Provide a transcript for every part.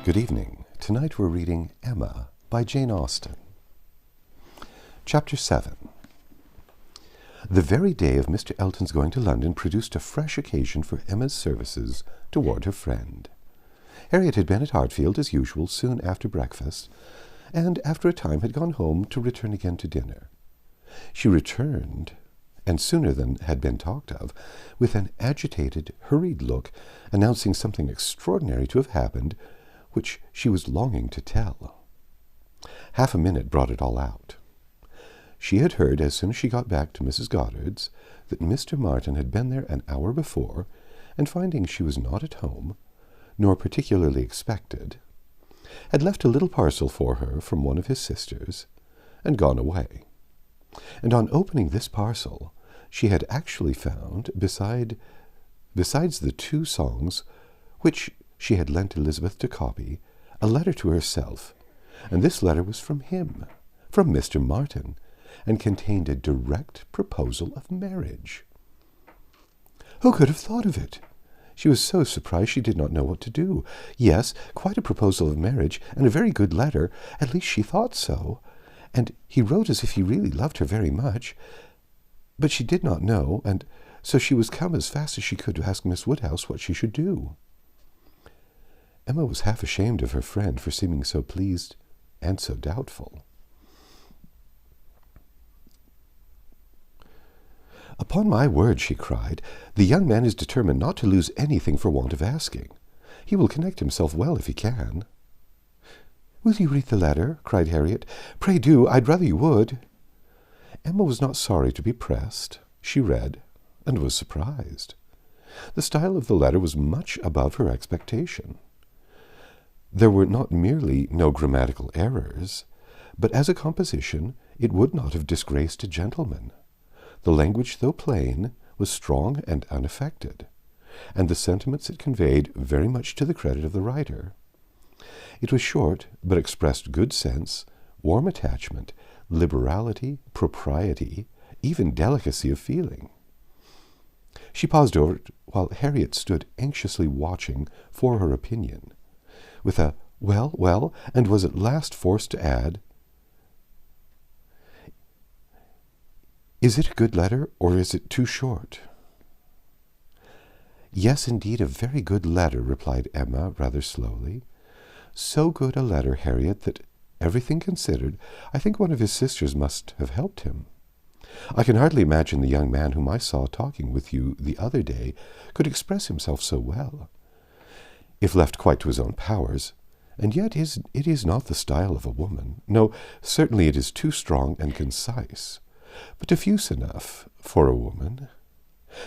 Good evening. Tonight we're reading Emma by Jane Austen. Chapter 7. The very day of Mr. Elton's going to London produced a fresh occasion for Emma's services toward her friend. Harriet had been at Hartfield as usual soon after breakfast, and after a time had gone home to return again to dinner. She returned, and sooner than had been talked of, with an agitated, hurried look, announcing something extraordinary to have happened, which she was longing to tell. Half a minute brought it all out. She had heard, as soon as she got back to Mrs. Goddard's, that Mr. Martin had been there an hour before, and finding she was not at home, nor particularly expected, had left a little parcel for her from one of his sisters, and gone away. And on opening this parcel, she had actually found, besides the 2 songs, which she had lent Elizabeth to copy, a letter to herself, and this letter was from him, from Mr. Martin, and contained a direct proposal of marriage. Who could have thought of it? She was so surprised she did not know what to do. Yes, quite a proposal of marriage, and a very good letter, at least she thought so, and he wrote as if he really loved her very much, but she did not know, and so she was come as fast as she could to ask Miss Woodhouse what she should do. Emma was half ashamed of her friend for seeming so pleased and so doubtful. "Upon my word," she cried, "the young man is determined not to lose anything for want of asking. He will connect himself well if he can." "Will you read the letter?" cried Harriet. "Pray do. I'd rather you would." Emma was not sorry to be pressed. She read, and was surprised. The style of the letter was much above her expectation. There were not merely no grammatical errors, but as a composition it would not have disgraced a gentleman. The language, though plain, was strong and unaffected, and the sentiments it conveyed very much to the credit of the writer. It was short, but expressed good sense, warm attachment, liberality, propriety, even delicacy of feeling. She paused over it while Harriet stood anxiously watching for her opinion, with a "well, well," and was at last forced to add, "Is it a good letter, or is it too short?" "Yes, indeed, a very good letter," replied Emma, rather slowly. "So good a letter, Harriet, that, everything considered, I think one of his sisters must have helped him. I can hardly imagine the young man whom I saw talking with you the other day could express himself so well, if left quite to his own powers, and yet it is not the style of a woman. No, certainly it is too strong and concise, but diffuse enough for a woman.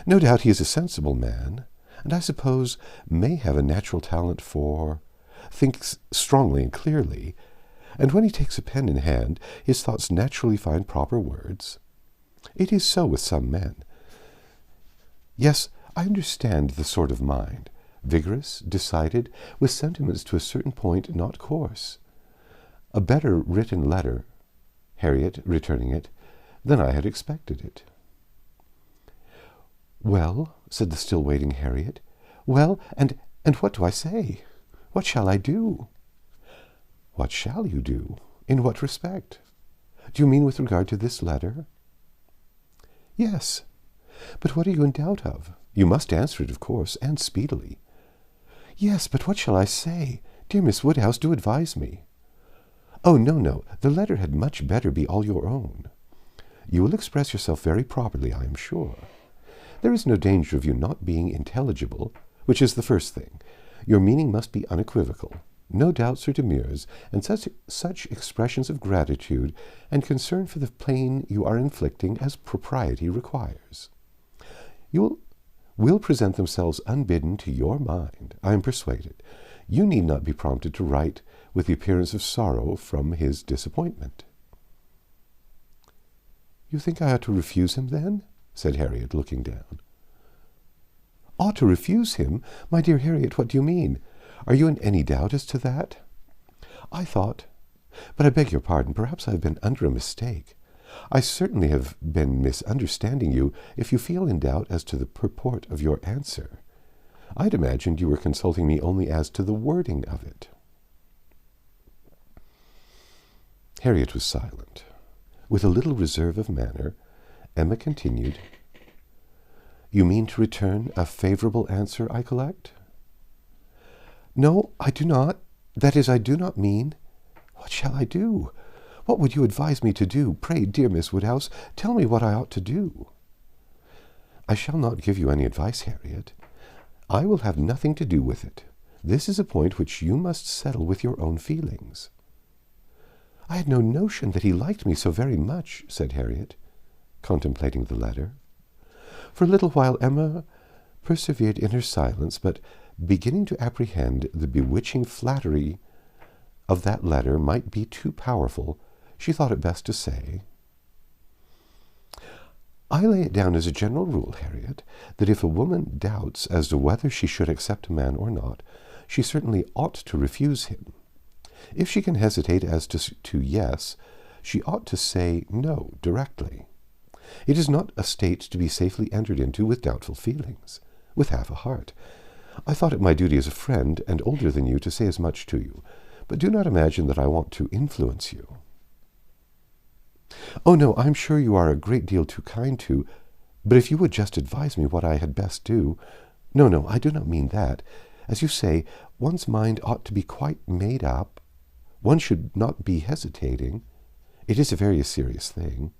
No doubt he is a sensible man, and I suppose may have a natural talent for, thinks strongly and clearly, and when he takes a pen in hand, his thoughts naturally find proper words. It is so with some men. Yes, I understand the sort of mind, vigorous, decided, with sentiments to a certain point not coarse. A better written letter, Harriet, returning it, than I had expected it." "Well," said the still waiting Harriet, "well, and what do I say? What shall I do?" "What shall you do? In what respect? Do you mean with regard to this letter?" "Yes. But what are you in doubt of? You must answer it, of course, and speedily." "Yes, but what shall I say? Dear Miss Woodhouse, do advise me." "Oh, no, the letter had much better be all your own. You will express yourself very properly, I am sure. There is no danger of you not being intelligible, which is the first thing. Your meaning must be unequivocal, no doubts or demurs, and such expressions of gratitude and concern for the pain you are inflicting as propriety requires. Will present themselves unbidden to your mind, I am persuaded. You need not be prompted to write with the appearance of sorrow from his disappointment." "You think I ought to refuse him, then?" said Harriet, looking down. "Ought to refuse him? My dear Harriet, what do you mean? Are you in any doubt as to that? I thought— But I beg your pardon, perhaps I have been under a mistake. I certainly have been misunderstanding you if you feel in doubt as to the purport of your answer. I'd imagined you were consulting me only as to the wording of it." Harriet was silent. With a little reserve of manner, Emma continued, "You mean to return a favourable answer, I collect?" "No, I do not. That is, I do not mean. What shall I do? What would you advise me to do? Pray, dear Miss Woodhouse, tell me what I ought to do." "I shall not give you any advice, Harriet. I will have nothing to do with it. This is a point which you must settle with your own feelings." "I had no notion that he liked me so very much," said Harriet, contemplating the letter. For a little while Emma persevered in her silence, but beginning to apprehend the bewitching flattery of that letter might be too powerful, she thought it best to say, "I lay it down as a general rule, Harriet, that if a woman doubts as to whether she should accept a man or not, she certainly ought to refuse him. If she can hesitate as to yes, she ought to say no directly. It is not a state to be safely entered into with doubtful feelings, with half a heart. I thought it my duty as a friend and older than you to say as much to you, but do not imagine that I want to influence you." "Oh, no, I am sure you are a great deal too kind to, but if you would just advise me what I had best do—" No, I do not mean that. As you say, one's mind ought to be quite made up. One should not be hesitating. It is a very serious thing.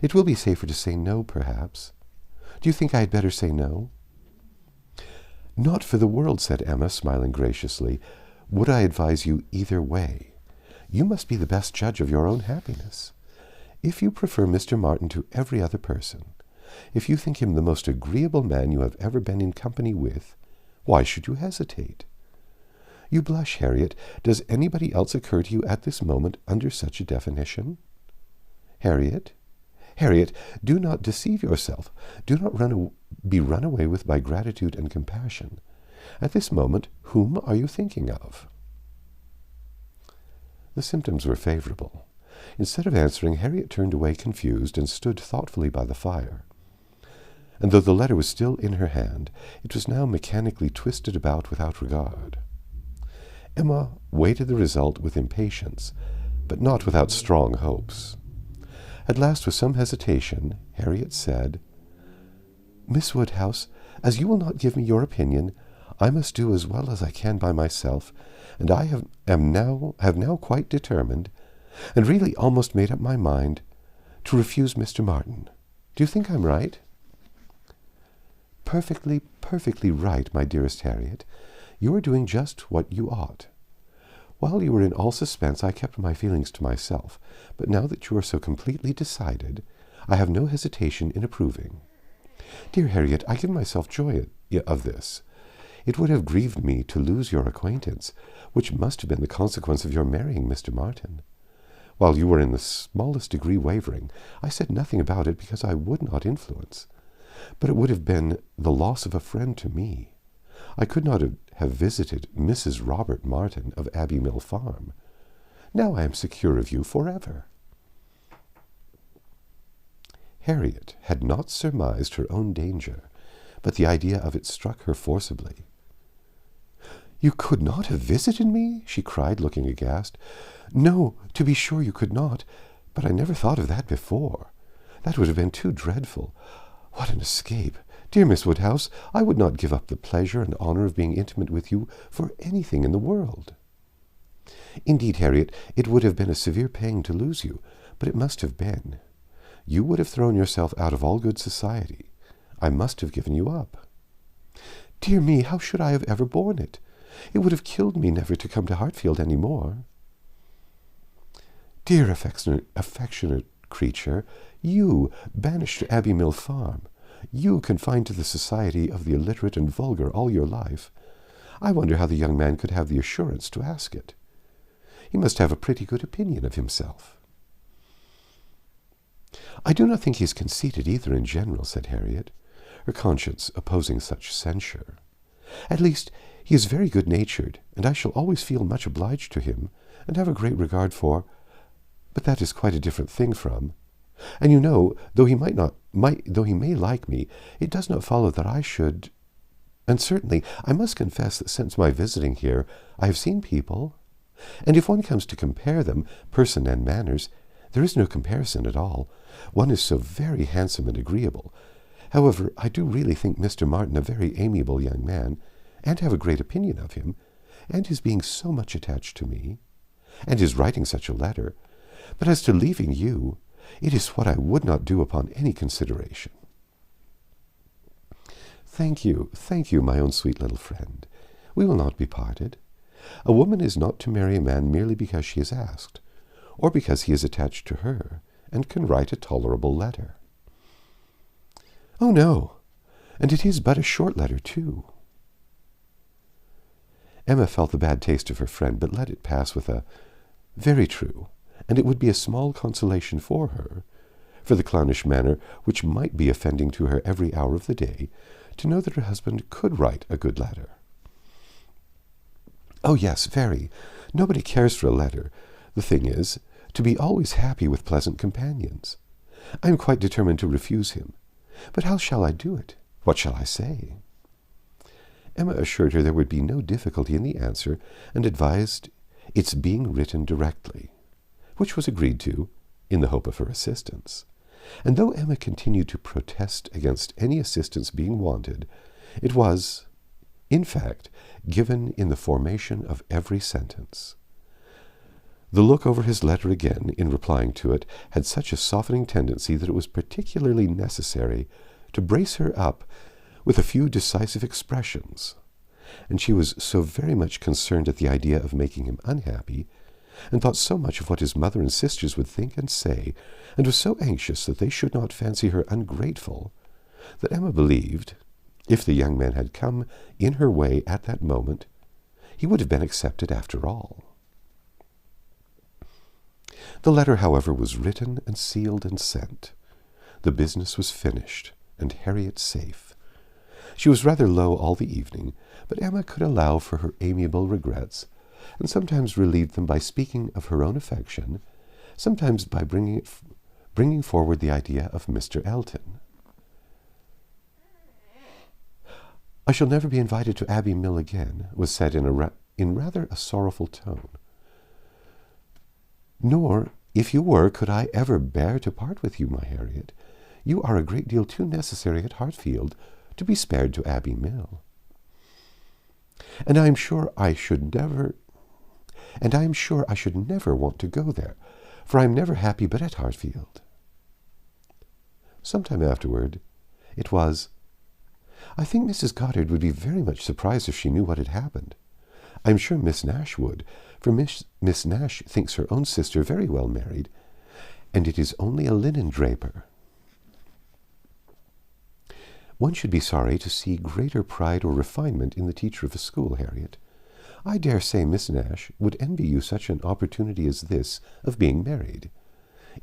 It will be safer to say no, perhaps. Do you think I had better say no?" "Not for the world," said Emma, smiling graciously, "would I advise you either way. You must be the best judge of your own happiness. If you prefer Mr. Martin to every other person, if you think him the most agreeable man you have ever been in company with, why should you hesitate? You blush, Harriet. Does anybody else occur to you at this moment under such a definition? Harriet, do not deceive yourself. Do not be run away with by gratitude and compassion. At this moment, whom are you thinking of?" The symptoms were favorable. Instead of answering, Harriet turned away confused and stood thoughtfully by the fire. And though the letter was still in her hand, it was now mechanically twisted about without regard. Emma waited the result with impatience, but not without strong hopes. At last, with some hesitation, Harriet said, "Miss Woodhouse, as you will not give me your opinion, I must do as well as I can by myself, and I have now quite determined, and really almost made up my mind, to refuse Mr. Martin. Do you think I'm right?" Perfectly right, my dearest Harriet. You are doing just what you ought. While you were in all suspense, I kept my feelings to myself, but now that you are so completely decided, I have no hesitation in approving. Dear Harriet, I give myself joy of this. It would have grieved me to lose your acquaintance, which must have been the consequence of your marrying Mr. Martin. While you were in the smallest degree wavering, I said nothing about it because I would not influence. But it would have been the loss of a friend to me. I could not have visited Mrs. Robert Martin of Abbey Mill Farm. Now I am secure of you forever." Harriet had not surmised her own danger, but the idea of it struck her forcibly. "You could not have visited me?" she cried, looking aghast. "No, to be sure you could not, but I never thought of that before. That would have been too dreadful. What an escape! Dear Miss Woodhouse, I would not give up the pleasure and honor of being intimate with you for anything in the world." "Indeed, Harriet, it would have been a severe pang to lose you, but it must have been. You would have thrown yourself out of all good society. I must have given you up." "Dear me, how should I have ever borne it? It would have killed me never to come to Hartfield any more." "Dear affectionate creature, you, banished to Abbey Mill Farm, you confined to the society of the illiterate and vulgar all your life. I wonder how the young man could have the assurance to ask it. He must have a pretty good opinion of himself." "I do not think he is conceited either in general," said Harriet, her conscience opposing such censure. "At least, he is very good-natured, and I shall always feel much obliged to him, and have a great regard for— but that is quite a different thing from— and you know, though he may like me, it does not follow that I should— and certainly I must confess that since my visiting here I have seen people— And if one comes to compare them, person and manners, there is no comparison at all. One is so very handsome and agreeable. However, I do really think Mr. Martin a very amiable young man, and have a great opinion of him, and his being so much attached to me, and his writing such a letter. But as to leaving you, it is what I would not do upon any consideration. Thank you, my own sweet little friend. We will not be parted. A woman is not to marry a man merely because she is asked, or because he is attached to her, and can write a tolerable letter. Oh, no, and it is but a short letter, too. Emma felt the bad taste of her friend, but let it pass with a very true, and it would be a small consolation for her, for the clownish manner which might be offending to her every hour of the day, to know that her husband could write a good letter. Oh, yes, very. Nobody cares for a letter. The thing is, to be always happy with pleasant companions. I am quite determined to refuse him. But how shall I do it? What shall I say? Emma assured her there would be no difficulty in the answer, and advised its being written directly, which was agreed to, in the hope of her assistance. And though Emma continued to protest against any assistance being wanted, it was, in fact, given in the formation of every sentence. The look over his letter again, in replying to it, had such a softening tendency that it was particularly necessary to brace her up with a few decisive expressions, and she was so very much concerned at the idea of making him unhappy, and thought so much of what his mother and sisters would think and say, and was so anxious that they should not fancy her ungrateful, that Emma believed, if the young man had come in her way at that moment, he would have been accepted after all. The letter, however, was written and sealed and sent. The business was finished, and Harriet safe. She was rather low all the evening, but Emma could allow for her amiable regrets, and sometimes relieved them by speaking of her own affection, sometimes by bringing forward the idea of Mr. Elton. "I shall never be invited to Abbey Mill again," was said in rather a sorrowful tone. "Nor, if you were, could I ever bear to part with you, my Harriet. You are a great deal too necessary at Hartfield to be spared to Abbey Mill. And I am sure I should never want to go there, for I am never happy but at Hartfield." Some time afterward, it was, "I think Mrs. Goddard would be very much surprised if she knew what had happened. I am sure Miss Nash would, for Miss Nash thinks her own sister very well married, and it is only a linen draper." One should be sorry to see greater pride or refinement in the teacher of a school, Harriet. I dare say Miss Nash would envy you such an opportunity as this of being married.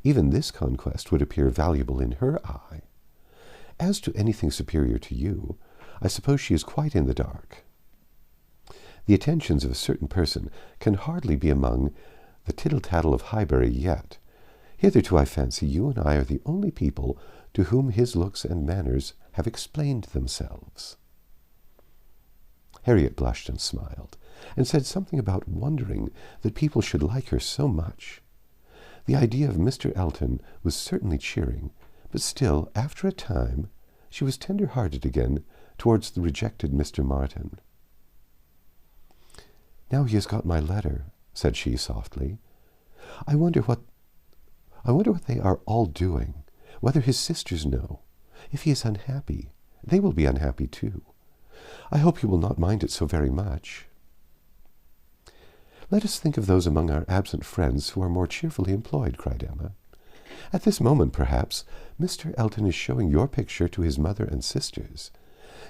Even this conquest would appear valuable in her eye. As to anything superior to you, I suppose she is quite in the dark. The attentions of a certain person can hardly be among the tittle-tattle of Highbury yet. Hitherto I fancy you and I are the only people to whom his looks and manners have explained themselves. Harriet blushed and smiled, and said something about wondering that people should like her so much. The idea of Mr. Elton was certainly cheering, but still, after a time, she was tender-hearted again towards the rejected Mr. Martin. "Now he has got my letter," said she softly. I wonder what they are all doing, whether his sisters know. If he is unhappy, they will be unhappy too. I hope he will not mind it so very much." "Let us think of those among our absent friends who are more cheerfully employed," cried Emma. "At this moment, perhaps, Mr. Elton is showing your picture to his mother and sisters,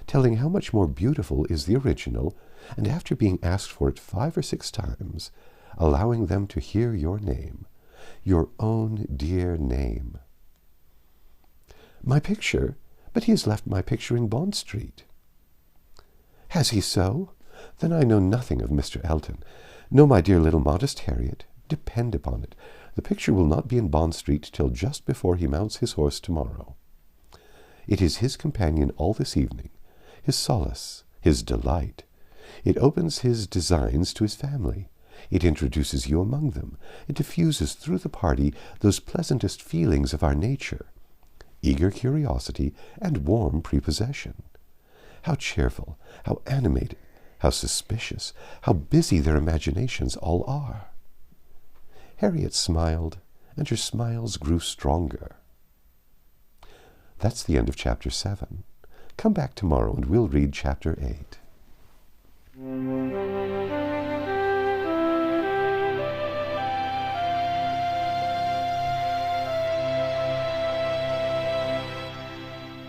telling how much more beautiful is the original, and after being asked for it 5 or 6 times, allowing them to hear your name, your own dear name." "My picture? But he has left my picture in Bond Street." "Has he so? Then I know nothing of Mr. Elton. No, my dear little modest Harriet, depend upon it, the picture will not be in Bond Street till just before he mounts his horse tomorrow. It is his companion all this evening, his solace, his delight. It opens his designs to his family, It introduces you among them. It diffuses through the party those pleasantest feelings of our nature, eager curiosity and warm prepossession. How cheerful, how animated, how suspicious, how busy their imaginations all are. Harriet smiled, and her smiles grew stronger. That's the end of Chapter 7. Come back tomorrow and we'll read Chapter 8.